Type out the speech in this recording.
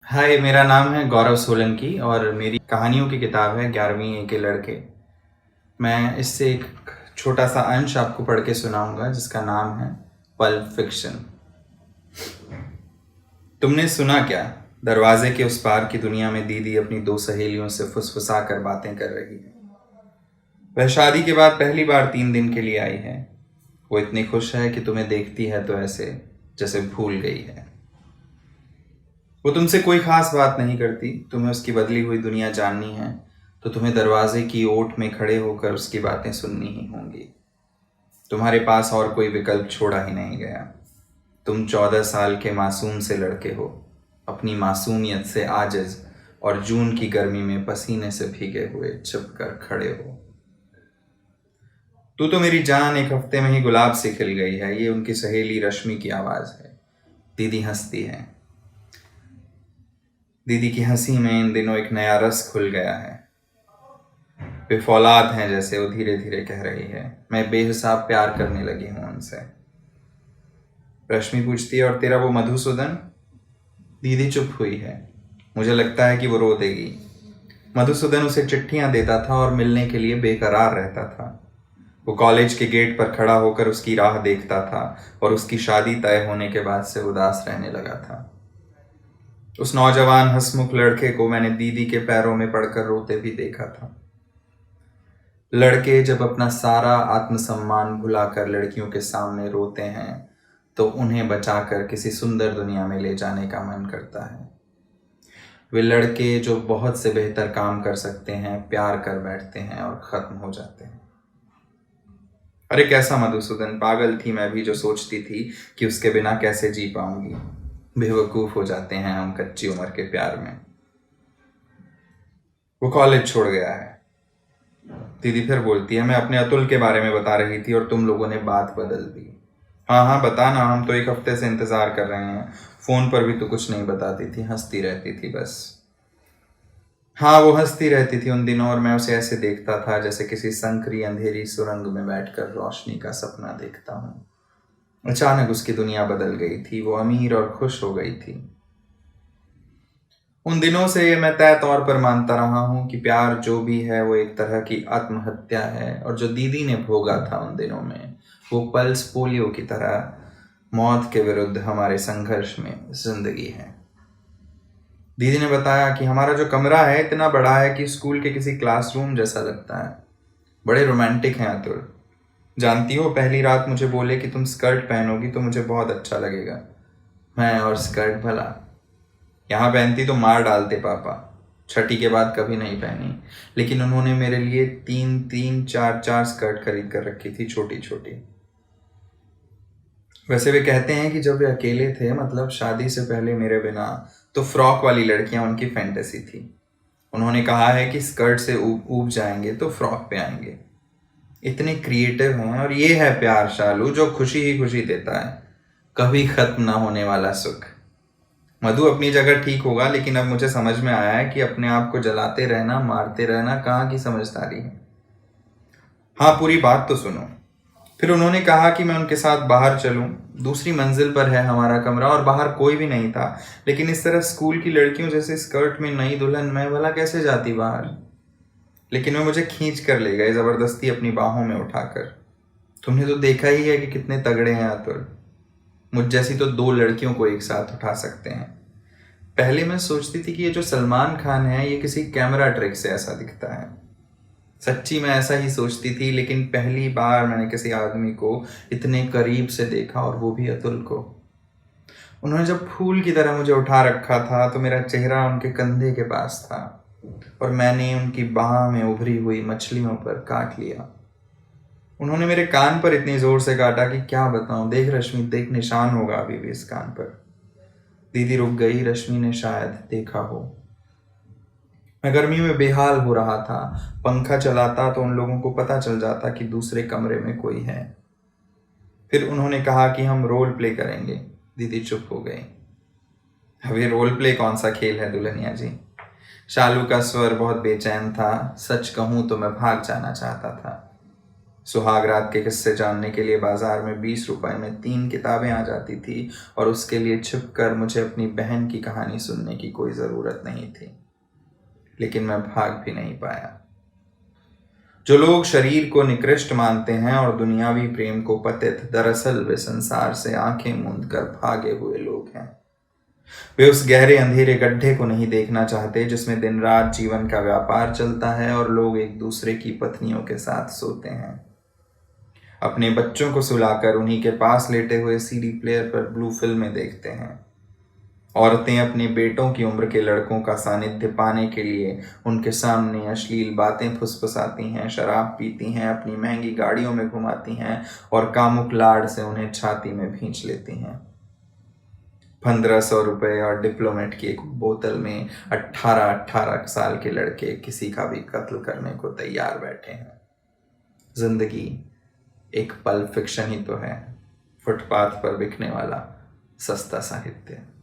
हाय, मेरा नाम है गौरव सोलंकी और मेरी कहानियों की किताब है 11वीं ए के लड़के। मैं इससे एक छोटा सा अंश आपको पढ़ के सुनाऊंगा जिसका नाम है पल्प फिक्शन। तुमने सुना क्या? दरवाजे के उस पार की दुनिया में दीदी अपनी दो सहेलियों से फुसफुसा कर बातें कर रही है। वह शादी के बाद पहली बार 3 दिन के लिए आई है। वो इतनी खुश है कि तुम्हें देखती है तो ऐसे जैसे भूल गई है। वो तुमसे कोई खास बात नहीं करती। तुम्हें उसकी बदली हुई दुनिया जाननी है तो तुम्हें दरवाजे की ओट में खड़े होकर उसकी बातें सुननी ही होंगी। तुम्हारे पास और कोई विकल्प छोड़ा ही नहीं गया। तुम 14 साल के मासूम से लड़के हो, अपनी मासूमियत से आजिज और जून की गर्मी में पसीने से भीगे हुए छिप कर खड़े हो। तू तो मेरी जान, एक हफ्ते में ही गुलाब से खिल गई है। ये उनकी सहेली रश्मि की आवाज है। दीदी हंसती है। दीदी की हंसी में इन दिनों एक नया रस खुल गया है। वे फौलाद हैं जैसे, वो धीरे धीरे कह रही है। मैं बेहिसाब प्यार करने लगी हूं उनसे। रश्मि पूछती है, और तेरा वो मधुसूदन? दीदी चुप हुई है। मुझे लगता है कि वो रो देगी। मधुसूदन उसे चिट्ठियां देता था और मिलने के लिए बेकरार रहता था। वो कॉलेज के गेट पर खड़ा होकर उसकी राह देखता था और उसकी शादी तय होने के बाद से उदास रहने लगा था। उस नौजवान हंसमुख लड़के को मैंने दीदी के पैरों में पड़कर रोते भी देखा था। लड़के जब अपना सारा आत्मसम्मान भुलाकर लड़कियों के सामने रोते हैं तो उन्हें बचाकर किसी सुंदर दुनिया में ले जाने का मन करता है। वे लड़के जो बहुत से बेहतर काम कर सकते हैं प्यार कर बैठते हैं और खत्म हो जाते हैं। अरे कैसा मधुसूदन! पागल थी मैं भी जो सोचती थी कि उसके बिना कैसे जी पाऊंगी। बेवकूफ हो जाते हैं हम कच्ची उम्र के प्यार में। वो कॉलेज छोड़ गया है। दीदी फिर बोलती है, मैं अपने अतुल के बारे में बता रही थी और तुम लोगों ने बात बदल दी। हाँ हाँ बता ना, हम तो एक हफ्ते से इंतजार कर रहे हैं। फोन पर भी तो कुछ नहीं बताती थी, हंसती रहती थी बस। हाँ, वो हंसती रहती थी उन दिनों और मैं उसे ऐसे देखता था जैसे किसी संकरी अंधेरी सुरंग में बैठकर रोशनी का सपना देखता हूँ। अचानक उसकी दुनिया बदल गई थी। वो अमीर और खुश हो गई थी। उन दिनों से मैं तय तौर पर मानता रहा हूं कि प्यार जो भी है वो एक तरह की आत्महत्या है, और जो दीदी ने भोगा था उन दिनों में वो पल्स पोलियो की तरह मौत के विरुद्ध हमारे संघर्ष में जिंदगी है। दीदी ने बताया कि हमारा जो कमरा है इतना बड़ा है कि स्कूल के किसी क्लासरूम जैसा लगता है। बड़े रोमांटिक हैं अतुल। जानती हो, पहली रात मुझे बोले कि तुम स्कर्ट पहनोगी तो मुझे बहुत अच्छा लगेगा। मैं और स्कर्ट भला! यहाँ पहनती तो मार डालते पापा। छठी के बाद कभी नहीं पहनी, लेकिन उन्होंने मेरे लिए 3-3, 4-4 स्कर्ट खरीद कर रखी थी, छोटी छोटी। वैसे वे कहते हैं कि जब वे अकेले थे, मतलब शादी से पहले मेरे बिना, तो फ्रॉक वाली लड़कियां उनकी फैंटेसी थी। उन्होंने कहा है कि स्कर्ट से ऊब जाएंगे तो फ्रॉक पे आएंगे। इतने क्रिएटिव हैं। और ये है प्यार शालू, जो खुशी ही खुशी देता है, कभी खत्म ना होने वाला सुख। मधु अपनी जगह ठीक होगा, लेकिन अब मुझे समझ में आया है कि अपने आप को जलाते रहना, मारते रहना कहाँ की समझदारी है। हाँ, पूरी बात तो सुनो। फिर उन्होंने कहा कि मैं उनके साथ बाहर चलूं। दूसरी मंजिल पर है हमारा कमरा और बाहर कोई भी नहीं था, लेकिन इस तरह स्कूल की लड़कियों जैसे स्कर्ट में नई दुल्हन मैं भला कैसे जाती बाहर। लेकिन वे मुझे खींच कर ले गए, जबरदस्ती अपनी बाहों में उठाकर। तुमने तो देखा ही है कि कितने तगड़े हैं अतुल। मुझ जैसी तो 2 लड़कियों को एक साथ उठा सकते हैं। पहले मैं सोचती थी कि ये जो सलमान खान है ये किसी कैमरा ट्रिक से ऐसा दिखता है। सच्ची मैं ऐसा ही सोचती थी, लेकिन पहली बार मैंने किसी आदमी को इतने करीब से देखा, और वो भी अतुल को। उन्होंने जब फूल की तरह मुझे उठा रखा था तो मेरा चेहरा उनके कंधे के पास था और मैंने उनकी बाह में उभरी हुई मछलियों पर काट लिया। उन्होंने मेरे कान पर इतनी जोर से काटा कि क्या बताऊं। देख रश्मि, देख, निशान होगा अभी भी इस कान पर। दीदी रुक गई। रश्मि ने शायद देखा हो। मैं गर्मी में बेहाल हो रहा था। पंखा चलाता तो उन लोगों को पता चल जाता कि दूसरे कमरे में कोई है। फिर उन्होंने कहा कि हम रोल प्ले करेंगे। दीदी चुप हो गई। अब ये रोल प्ले कौन सा खेल है दुल्हनिया जी? शालू का स्वर बहुत बेचैन था। सच कहूं तो मैं भाग जाना चाहता था। सुहाग रात के किस्से जानने के लिए बाजार में 20 रुपए में 3 किताबें आ जाती थी और उसके लिए छिप कर मुझे अपनी बहन की कहानी सुनने की कोई ज़रूरत नहीं थी। लेकिन मैं भाग भी नहीं पाया। जो लोग शरीर को निकृष्ट मानते हैं और दुनियावी प्रेम को पतित, दरअसल वे संसार से आंखें मूंद कर भागे हुए लोग हैं। वे उस गहरे अंधेरे गड्ढे को नहीं देखना चाहते जिसमें दिन रात जीवन का व्यापार चलता है और लोग एक दूसरे की पत्नियों के साथ सोते हैं। अपने बच्चों को सुलाकर उन्हीं के पास लेटे हुए सीडी प्लेयर पर ब्लू फिल्में देखते हैं। औरतें अपने बेटों की उम्र के लड़कों का सानिध्य पाने के लिए उनके सामने अश्लील बातें फुसफुसाती हैं, शराब पीती हैं, अपनी महंगी गाड़ियों में घुमाती हैं और कामुक लाड़ से उन्हें छाती में भींच लेती हैं। 1500 रुपये और डिप्लोमेट की एक बोतल में 18-18 साल के लड़के किसी का भी कत्ल करने को तैयार बैठे हैं। जिंदगी एक पल्प फिक्शन ही तो है, फुटपाथ पर बिकने वाला सस्ता साहित्य।